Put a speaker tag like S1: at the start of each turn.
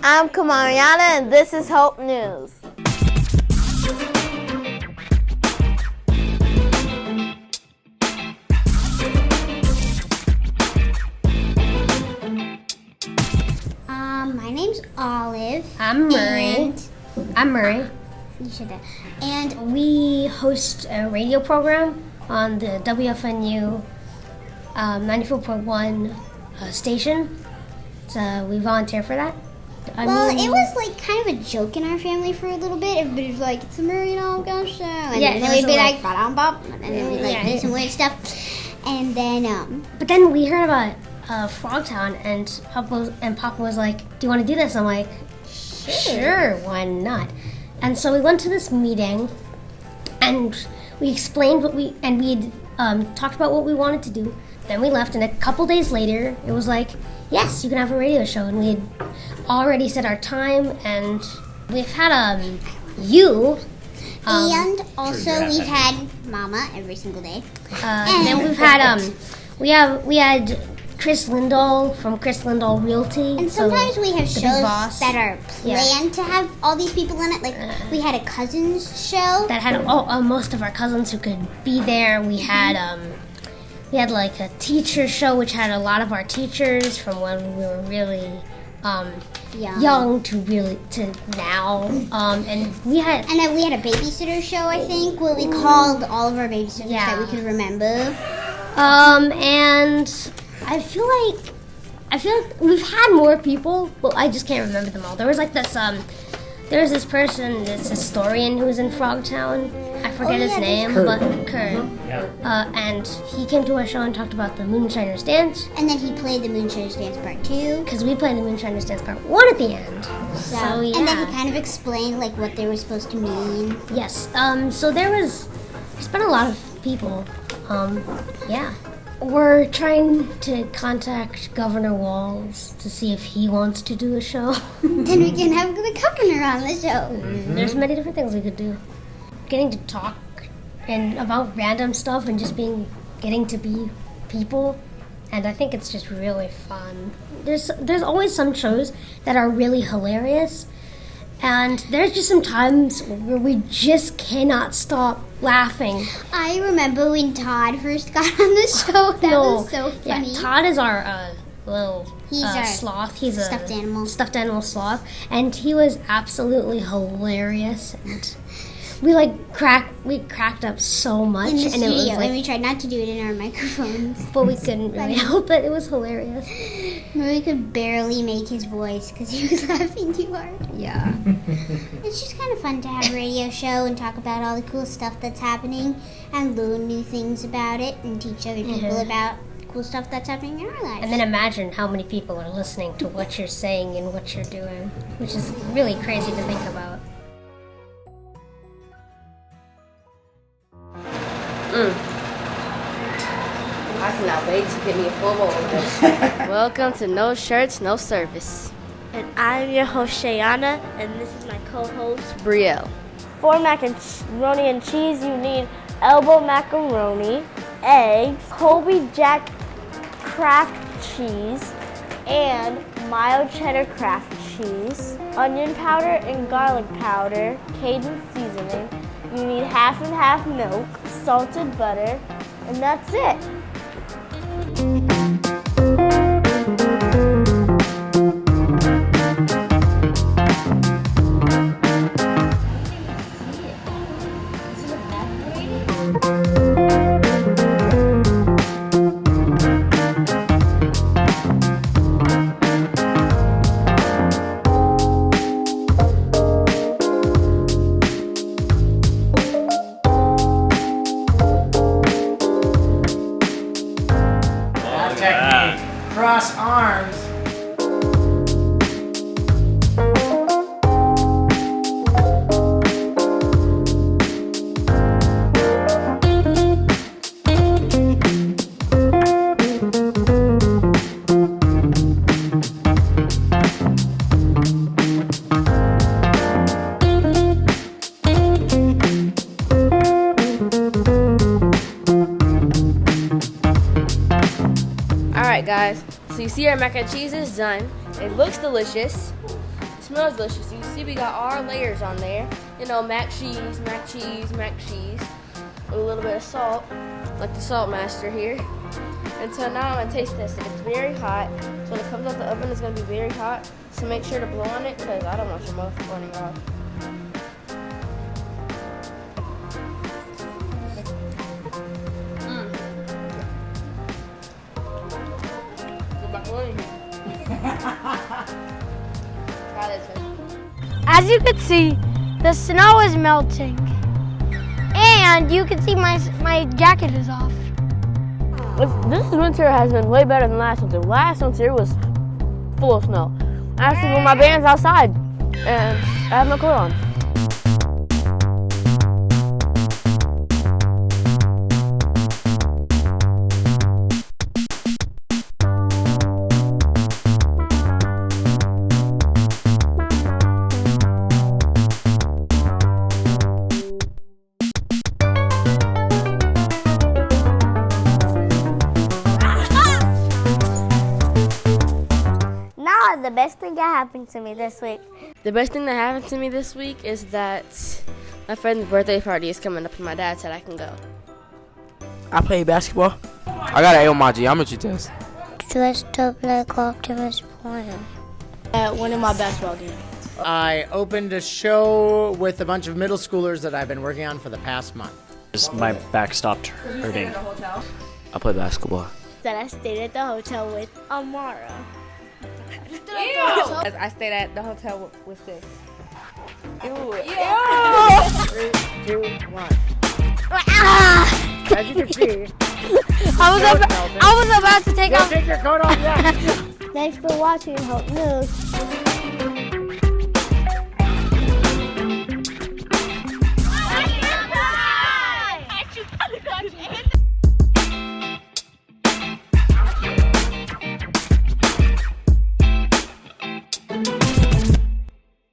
S1: I'm Kamariana, and this is Hope News.
S2: My name's Olive.
S3: I'm Murray.
S2: You said that.
S3: And we host a radio program on the WFNU 94.1 station. So we volunteer for that.
S2: It was like kind of a joke in our family for a little bit. Everybody was like, "It's a Murray and Olive show," and then we'd be like, "Ba-dum-bop," and then we'd like do some weird stuff. And then,
S3: but then we heard about Frogtown, and Papa was like, "Do you want to do this?" I'm like, "Sure, why not?" And so we went to this meeting, and we explained we had talked about what we wanted to do. Then we left, and a couple days later, it was like, "Yes, you can have a radio show." And we had already set our time, and we've had you.
S2: And also we've had Mama every single day.
S3: And then we've had we had Chris Lindahl from Chris Lindahl Realty.
S2: And sometimes we have shows that are planned
S3: Yeah.
S2: to have all these people in it. Like we had a cousins show
S3: That had most of our cousins who could be there. We had like a teacher show which had a lot of our teachers from when we were really young to now. And we had
S2: then we had a babysitter show, I think, where we called all of our babysitters that we could remember.
S3: And I feel like we've had more people, but I just can't remember them all. There was like this person, this historian who was in Frogtown. I forget his name, but Kurt. And he came to our show and talked about the Moonshiners Dance.
S2: And then he played the Moonshiners Dance Part 2.
S3: Because we played the Moonshiners Dance Part 1 at the end. So yeah.
S2: And then he kind of explained like what they were supposed to mean.
S3: Yes. So there's been a lot of people. Yeah. We're trying to contact Governor Walz to see if he wants to do a show.
S2: Then we can have the governor on the show.
S3: There's many different things we could do. Getting to talk and about random stuff and just getting to be people. And I think it's just really fun. There's always some shows that are really hilarious. And there's just some times where we just cannot stop laughing.
S2: I remember when Todd first got on the show. That was so funny.
S3: Yeah, Todd is our little
S2: our
S3: sloth. He's a
S2: stuffed
S3: animal sloth, and he was absolutely hilarious. And we cracked up so much
S2: in the
S3: and
S2: studio,
S3: it was like,
S2: and we tried not to do it in our microphones.
S3: But we couldn't really help it. It was hilarious.
S2: Murray could barely make his voice because he was laughing too hard.
S3: Yeah.
S2: It's just kind of fun to have a radio show and talk about all the cool stuff that's happening and learn new things about it and teach other people about cool stuff that's happening in our lives.
S3: And then imagine how many people are listening to what you're saying and what you're doing, which is really crazy to think about.
S4: I cannot wait to get me a full bowl of this. Welcome to No Shirts, No Service.
S5: And I'm your host, Shayana, and this is my co-host,
S4: Brielle.
S5: For macaroni and cheese, you need elbow macaroni, eggs, Colby Jack Kraft cheese, and mild cheddar Kraft cheese, onion powder and garlic powder, Cajun seasoning. You need half and half milk, salted butter, and that's it.
S6: Cross arms.
S4: Alright guys, so you see our mac and cheese is done. It looks delicious. smells delicious. You see we got all our layers on there. You know, mac cheese, mac cheese, mac cheese. With a little bit of salt, like the salt master here. And so now I'm gonna taste this. It's very hot. So when it comes out the oven, it's gonna be very hot. So make sure to blow on it because I don't want your mouth burning off. Try this one.
S5: As you can see, the snow is melting. And you can see my jacket is off.
S4: This winter has been way better than last winter. Last winter was full of snow. I actually wore my bands outside and I have no coat on.
S5: The best thing that happened to me this week.
S4: The best thing that happened to me this week is that my friend's birthday party is coming up and my dad said I can go.
S6: I play basketball. I got an A on my geometry test.
S5: Dressed up like Optimus Prime.
S4: At one of my basketball games.
S7: I opened a show with a bunch of middle schoolers that I've been working on for the past month.
S8: Just my back stopped hurting.
S6: I play basketball.
S5: That I stayed at the hotel with Amara.
S4: I stayed at the hotel with this. Ew. Three, 2, 1. As you can see,
S5: I was about to take off.
S7: Take your coat off, yeah.
S5: Thanks for watching Hope News.